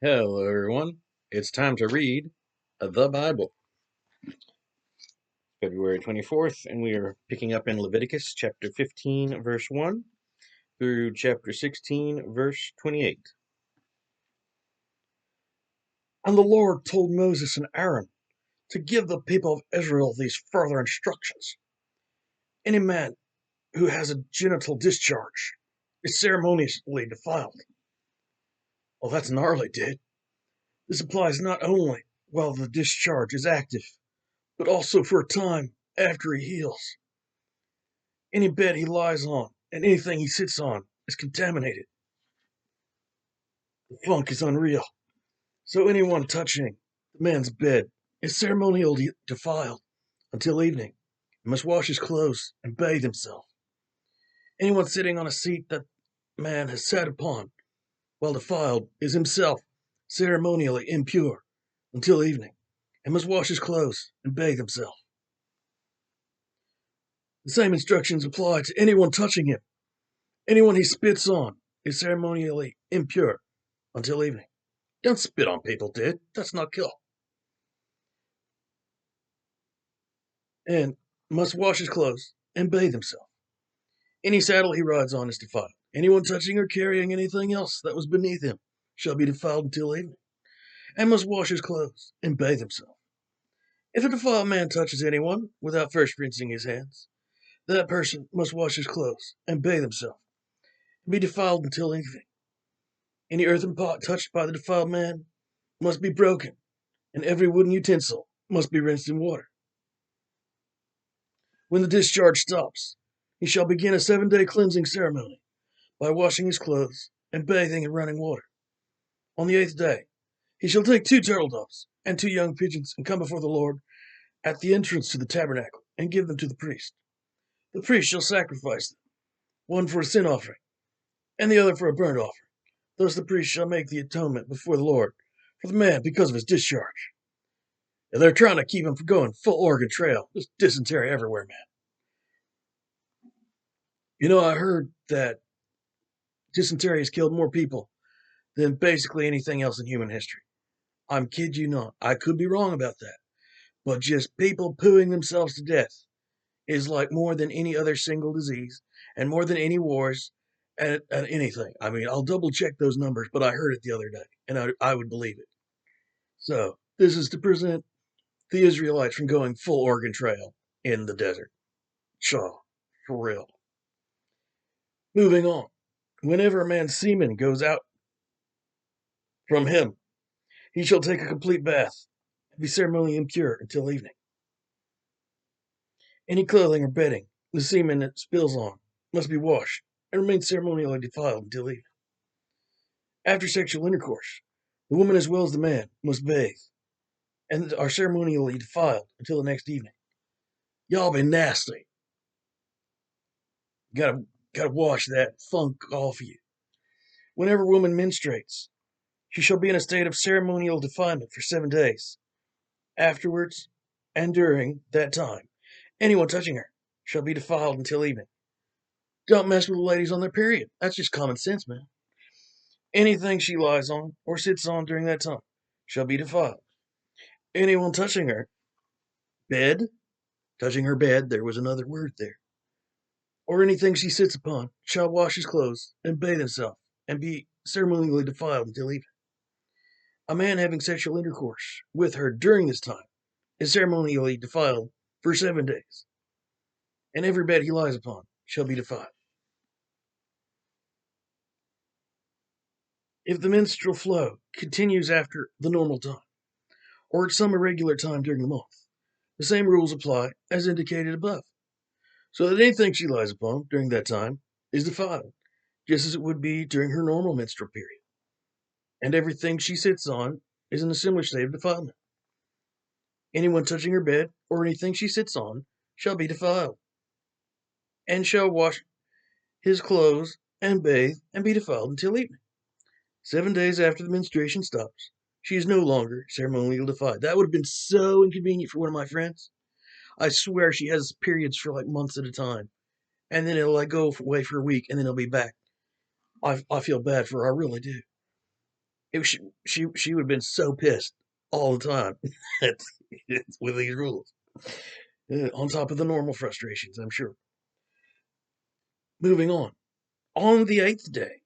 Hello, everyone. It's time to read the Bible. February 24th, and we are picking up in Leviticus chapter 15, verse 1 through chapter 16, verse 28. And the Lord told Moses and Aaron to give the people of Israel these further instructions. Any man who has a genital discharge is ceremoniously defiled. Well, that's gnarly, dude. This applies not only while the discharge is active, but also for a time after he heals. Any bed he lies on and anything he sits on is contaminated. The funk is unreal. So anyone touching the man's bed is ceremonially defiled until evening and must wash his clothes and bathe himself. Anyone sitting on a seat that man has sat upon while defiled is himself ceremonially impure until evening and must wash his clothes and bathe himself. The same instructions apply to anyone touching him. Anyone he spits on is ceremonially impure until evening. Don't spit on people, dude. That's not cool. And must wash his clothes and bathe himself. Any saddle he rides on is defiled. Anyone touching or carrying anything else that was beneath him shall be defiled until evening, and must wash his clothes and bathe himself. If a defiled man touches anyone without first rinsing his hands, that person must wash his clothes and bathe himself, and be defiled until evening. Any earthen pot touched by the defiled man must be broken, and every wooden utensil must be rinsed in water. When the discharge stops, he shall begin a 7-day cleansing ceremony by washing his clothes and bathing in running water. On the 8th day, he shall take 2 turtle doves and 2 young pigeons and come before the Lord at the entrance to the tabernacle and give them to the priest. The priest shall sacrifice them, one for a sin offering and the other for a burnt offering. Thus the priest shall make the atonement before the Lord for the man because of his discharge. And they're trying to keep him from going full Oregon Trail. There's dysentery everywhere, man. I heard that dysentery has killed more people than basically anything else in human history. I'm kid you not. I could be wrong about that. But just people pooing themselves to death is like more than any other single disease and more than any wars and anything. I mean, I'll double check those numbers, but I heard it the other day and I would believe it. So this is to prevent the Israelites from going full Oregon Trail in the desert. Shaw, for real. Moving on. Whenever a man's semen goes out from him, he shall take a complete bath and be ceremonially impure until evening. Any clothing or bedding the semen that spills on must be washed and remain ceremonially defiled until evening. After sexual intercourse, the woman as well as the man must bathe and are ceremonially defiled until the next evening. Y'all be nasty. Gotta wash that funk off you. Whenever a woman menstruates, she shall be in a state of ceremonial defilement for 7 days. Afterwards, and during that time, anyone touching her shall be defiled until evening. Don't mess with the ladies on their period. That's just common sense, man. Anything she lies on or sits on during that time shall be defiled. Anyone touching her bed, there was another word there, or anything she sits upon, shall wash his clothes and bathe himself and be ceremonially defiled until evening. A man having sexual intercourse with her during this time is ceremonially defiled for 7 days, and every bed he lies upon shall be defiled. If the menstrual flow continues after the normal time, or at some irregular time during the month, the same rules apply as indicated above, so that anything she lies upon during that time is defiled, just as it would be during her normal menstrual period, and everything she sits on is in a similar state of defilement. Anyone touching her bed or anything she sits on shall be defiled, and shall wash his clothes and bathe and be defiled until evening. 7 days after the menstruation stops, she is no longer ceremonially defiled. That would have been so inconvenient for one of my friends. I swear she has periods for like months at a time, and then it'll like go away for a week, and then it'll be back. I feel bad for her, I really do. She would have been so pissed all the time with these rules. On top of the normal frustrations, I'm sure. Moving on. On the 8th day,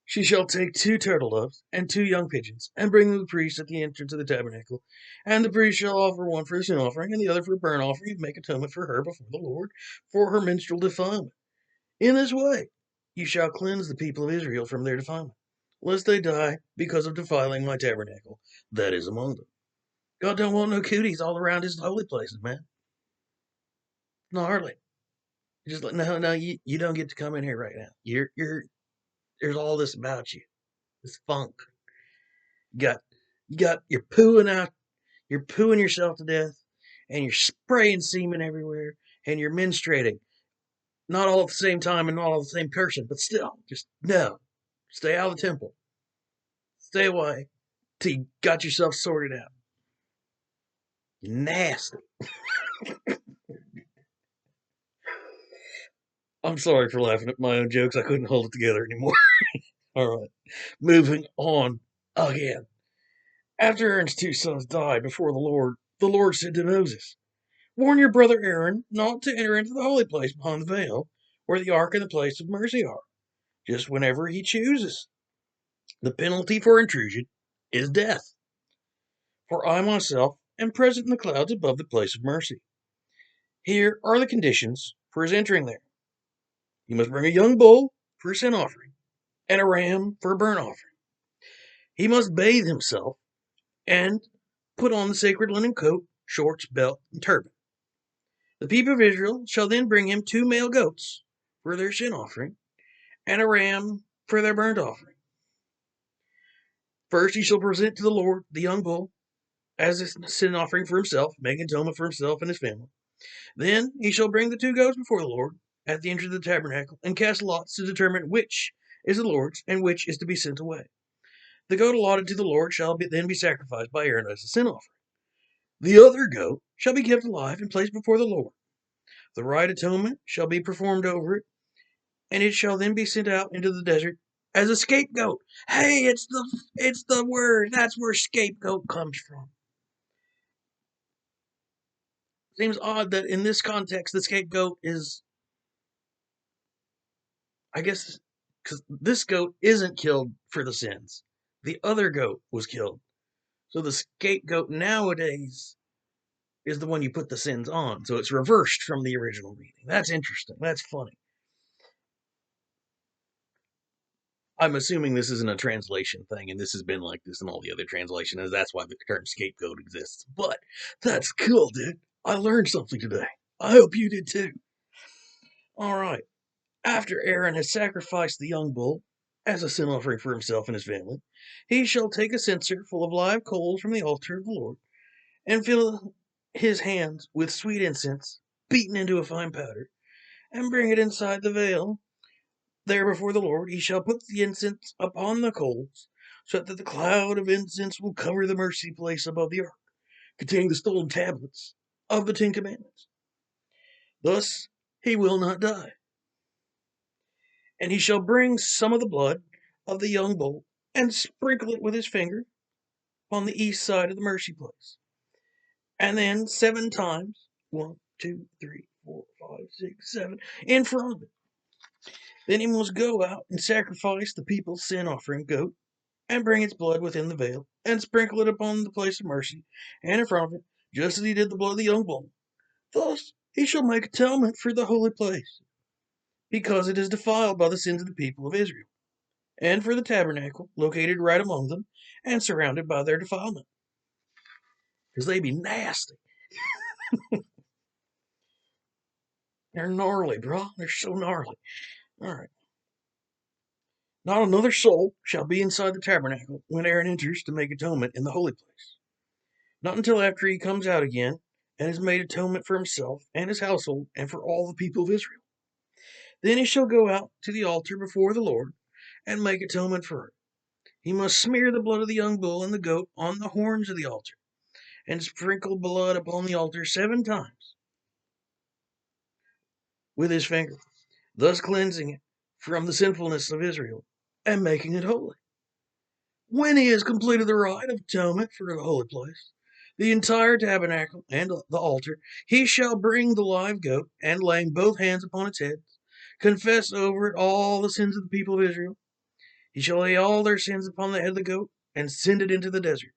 she shall take 2 turtle doves and 2 young pigeons, and bring them to the priest at the entrance of the tabernacle. And the priest shall offer one for a sin offering, and the other for a burnt offering, and make atonement for her before the Lord for her menstrual defilement. In this way, you shall cleanse the people of Israel from their defilement, lest they die because of defiling my tabernacle that is among them. God don't want no cooties all around his holy places, man. Gnarly. Just like, no, you don't get to come in here right now. There's all this about you, this funk. You're pooing out, you're pooing yourself to death, and you're spraying semen everywhere, and you're menstruating. Not all at the same time and not all the same person, but still, just no. Stay out of the temple. Stay away till you got yourself sorted out. You're nasty. I'm sorry for laughing at my own jokes. I couldn't hold it together anymore. All right. Moving on again. After Aaron's 2 sons died before the Lord said to Moses, warn your brother Aaron not to enter into the holy place behind the veil, where the ark and the place of mercy are, just whenever he chooses. The penalty for intrusion is death. For I myself am present in the clouds above the place of mercy. Here are the conditions for his entering there. He must bring a young bull for a sin offering, and a ram for a burnt offering. He must bathe himself and put on the sacred linen coat, shorts, belt, and turban. The people of Israel shall then bring him 2 male goats for their sin offering, and a ram for their burnt offering. First he shall present to the Lord the young bull as a sin offering for himself, making atonement for himself and his family. Then he shall bring the 2 goats before the Lord at the entrance of the tabernacle, and cast lots to determine which is the Lord's and which is to be sent away. The goat allotted to the Lord shall then be sacrificed by Aaron as a sin offering. The other goat shall be kept alive and placed before the Lord. The right atonement shall be performed over it, and it shall then be sent out into the desert as a scapegoat. Hey, it's the word. That's where scapegoat comes from. Seems odd that in this context the scapegoat is, I guess, because this goat isn't killed for the sins. The other goat was killed. So the scapegoat nowadays is the one you put the sins on. So it's reversed from the original reading. That's interesting. That's funny. I'm assuming this isn't a translation thing, and this has been like this in all the other translations, and that's why the term scapegoat exists. But that's cool, dude. I learned something today. I hope you did too. All right. After Aaron has sacrificed the young bull as a sin offering for himself and his family, he shall take a censer full of live coals from the altar of the Lord, and fill his hands with sweet incense, beaten into a fine powder, and bring it inside the veil. There before the Lord he shall put the incense upon the coals, so that the cloud of incense will cover the mercy place above the ark, containing the stolen tablets of the 10 Commandments. Thus he will not die. And he shall bring some of the blood of the young bull, and sprinkle it with his finger on the east side of the mercy place. And then 7 times, 1, 2, 3, 4, 5, 6, 7, in front of it. Then he must go out and sacrifice the people's sin offering goat, and bring its blood within the veil, and sprinkle it upon the place of mercy, and in front of it, just as he did the blood of the young bull. Thus he shall make atonement for the holy place, because it is defiled by the sins of the people of Israel, and for the tabernacle, located right among them, and surrounded by their defilement. Because they be nasty. They're gnarly, bro. They're so gnarly. All right. Not another soul shall be inside the tabernacle when Aaron enters to make atonement in the holy place. Not until after he comes out again and has made atonement for himself and his household and for all the people of Israel. Then he shall go out to the altar before the Lord and make atonement for it. He must smear the blood of the young bull and the goat on the horns of the altar, and sprinkle blood upon the altar 7 times with his finger, thus cleansing it from the sinfulness of Israel and making it holy. When he has completed the rite of atonement for the holy place, the entire tabernacle and the altar, he shall bring the live goat, and laying both hands upon its head, confess over it all the sins of the people of Israel. He shall lay all their sins upon the head of the goat, and send it into the desert,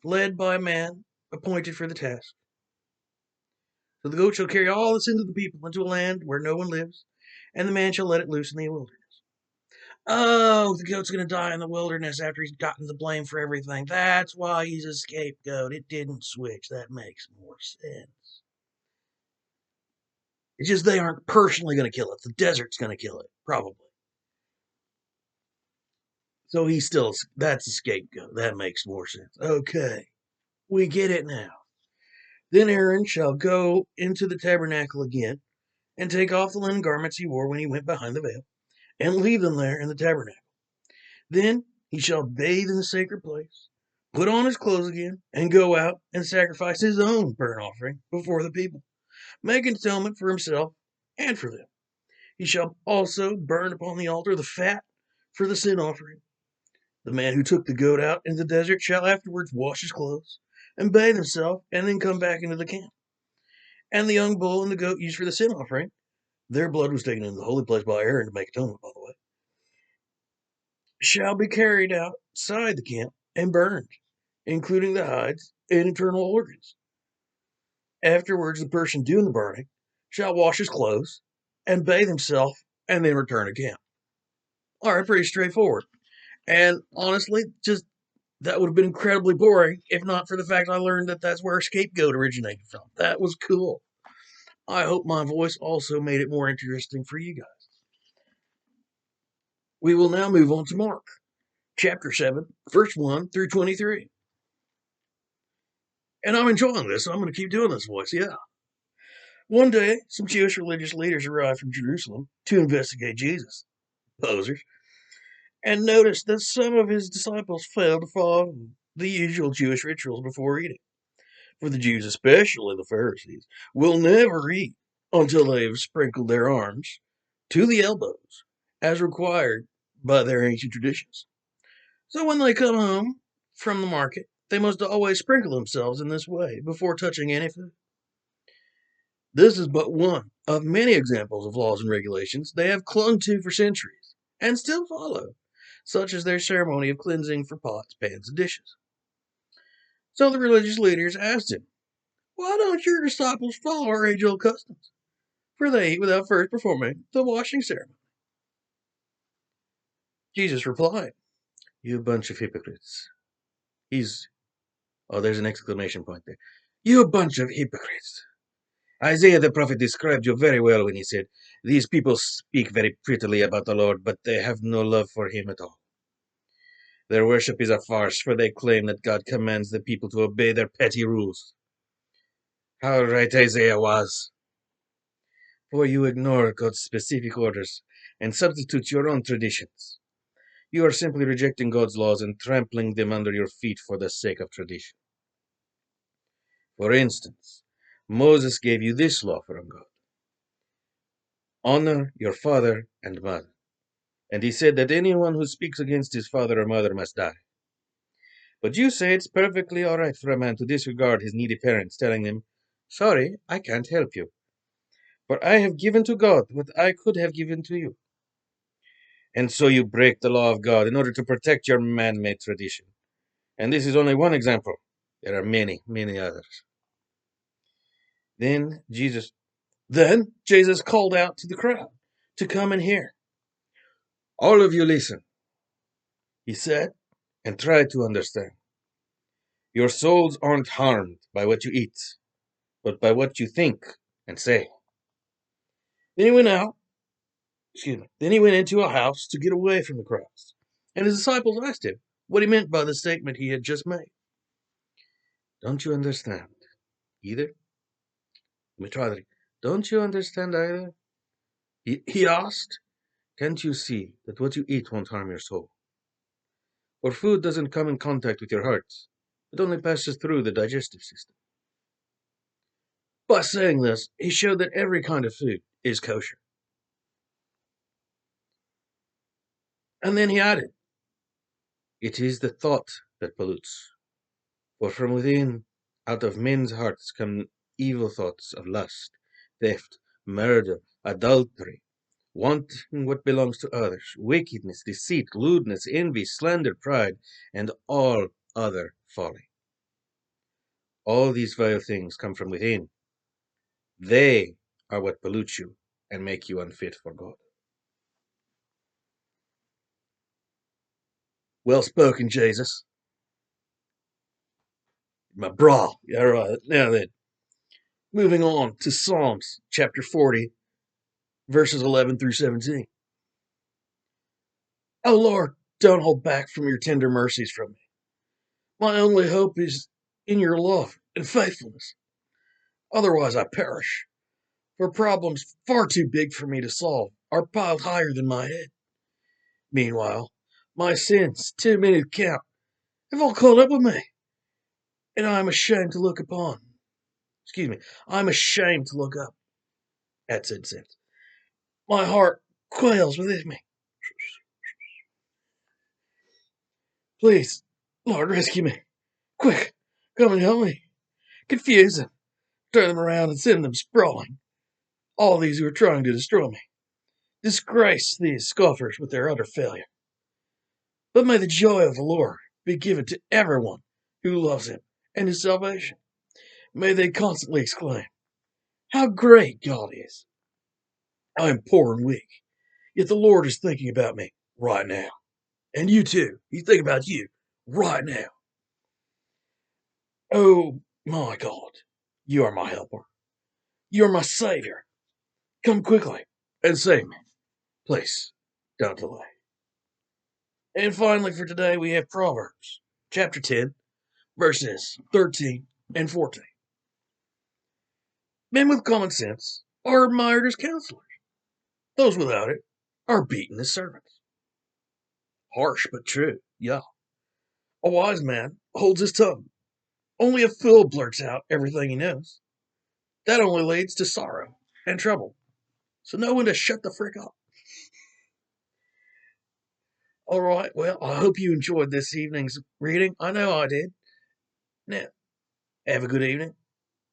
led by a man appointed for the task. So the goat shall carry all the sins of the people into a land where no one lives, and the man shall let it loose in the wilderness. Oh, the goat's going to die in the wilderness after he's gotten the blame for everything. That's why he's a scapegoat. It didn't switch. That makes more sense. It's just they aren't personally going to kill it. The desert's going to kill it, probably. So that's a scapegoat. That makes more sense. Okay, we get it now. Then Aaron shall go into the tabernacle again, and take off the linen garments he wore when he went behind the veil, and leave them there in the tabernacle. Then he shall bathe in the sacred place, put on his clothes again, and go out and sacrifice his own burnt offering before the people, making atonement for himself and for them. He shall also burn upon the altar the fat for the sin offering. The man who took the goat out in the desert shall afterwards wash his clothes and bathe himself, and then come back into the camp. And the young bull and the goat used for the sin offering, their blood was taken into the holy place by Aaron to make atonement, by the way, shall be carried outside the camp and burned, including the hides and internal organs. Afterwards, the person doing the burning shall wash his clothes and bathe himself and then return to camp. All right, pretty straightforward. And honestly, just that would have been incredibly boring if not for the fact I learned that that's where scapegoat originated from. That was cool. I hope my voice also made it more interesting for you guys. We will now move on to Mark, chapter 7, verse 1 through 23. And I'm enjoying this, so I'm going to keep doing this voice, yeah. One day, some Jewish religious leaders arrived from Jerusalem to investigate Jesus, posers, and noticed that some of his disciples failed to follow the usual Jewish rituals before eating. For the Jews, especially the Pharisees, will never eat until they have sprinkled their arms to the elbows, as required by their ancient traditions. So when they come home from the market, they must always sprinkle themselves in this way before touching any food. This is but one of many examples of laws and regulations they have clung to for centuries and still follow, such as their ceremony of cleansing for pots, pans, and dishes. So the religious leaders asked him, "Why don't your disciples follow our age-old customs? For they eat without first performing the washing ceremony." Jesus replied, "You bunch of hypocrites." There's an exclamation point there. "You bunch of hypocrites. Isaiah the prophet described you very well when he said, 'These people speak very prettily about the Lord, but they have no love for him at all. Their worship is a farce, for they claim that God commands the people to obey their petty rules.'" How right Isaiah was. For you ignore God's specific orders and substitute your own traditions. You are simply rejecting God's laws and trampling them under your feet for the sake of tradition. For instance, Moses gave you this law from God: honor your father and mother. And he said that anyone who speaks against his father or mother must die. But you say it's perfectly all right for a man to disregard his needy parents, telling them, "Sorry, I can't help you, for I have given to God what I could have given to you." And so you break the law of God in order to protect your man-made tradition. And this is only one example. There are many, many others. Then Jesus called out to the crowd to come and hear. "All of you listen," he said, "and try to understand. Your souls aren't harmed by what you eat, but by what you think and say." Then he went out, Then he went into a house to get away from the crowds. And his disciples asked him what he meant by the statement he had just made. "Don't you understand either?" Let me try that. "Don't you understand either?" He asked. "Can't you see that what you eat won't harm your soul? For food doesn't come in contact with your heart. It only passes through the digestive system." By saying this, he showed that every kind of food is kosher. And then he added, It is the thought that pollutes. For from within, out of men's hearts, come evil thoughts of lust, theft, murder, adultery, wanting what belongs to others, wickedness, deceit, lewdness, envy, slander, pride, and all other folly. All these vile things come from within. They are what pollute you and make you unfit for God. Well spoken, Jesus. My bra. Yeah, right. Now then, moving on to Psalms chapter 40, verses 11 through 17. O Lord, don't hold back from your tender mercies from me. My only hope is in your love and faithfulness. Otherwise, I perish. For problems far too big for me to solve are piled higher than my head. Meanwhile, my sins, too many to count, have all caught up with me, and I am ashamed to look upon. Excuse me, I'm ashamed to look up at said sins. My heart quails within me. Please, Lord, rescue me. Quick, come and help me. Confuse them, turn them around and send them sprawling. All these who are trying to destroy me. Disgrace these scoffers with their utter failure. But may the joy of the Lord be given to everyone who loves him and his salvation. May they constantly exclaim, how great God is. I am poor and weak, yet the Lord is thinking about me right now. And you too. He's thinking about you right now. Oh my God, you are my helper. You are my Savior. Come quickly and save me. Please, don't delay. And finally, for today, we have Proverbs chapter 10, verses 13 and 14. Men with common sense are admired as counselors. Those without it are beaten as servants. Harsh but true, yeah. A wise man holds his tongue. Only a fool blurts out everything he knows. That only leads to sorrow and trouble. So know when to shut the frick up. All right, well, I hope you enjoyed this evening's reading. I know I did. Now, have a good evening,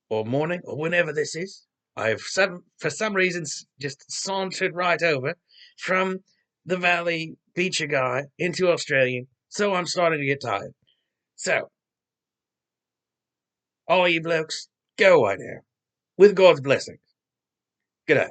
or morning, or whenever this is. I've for some reason just sauntered right over from the Valley Beacher guy into Australian, so I'm starting to get tired. So, all you blokes, go away now. With God's blessing. Good day.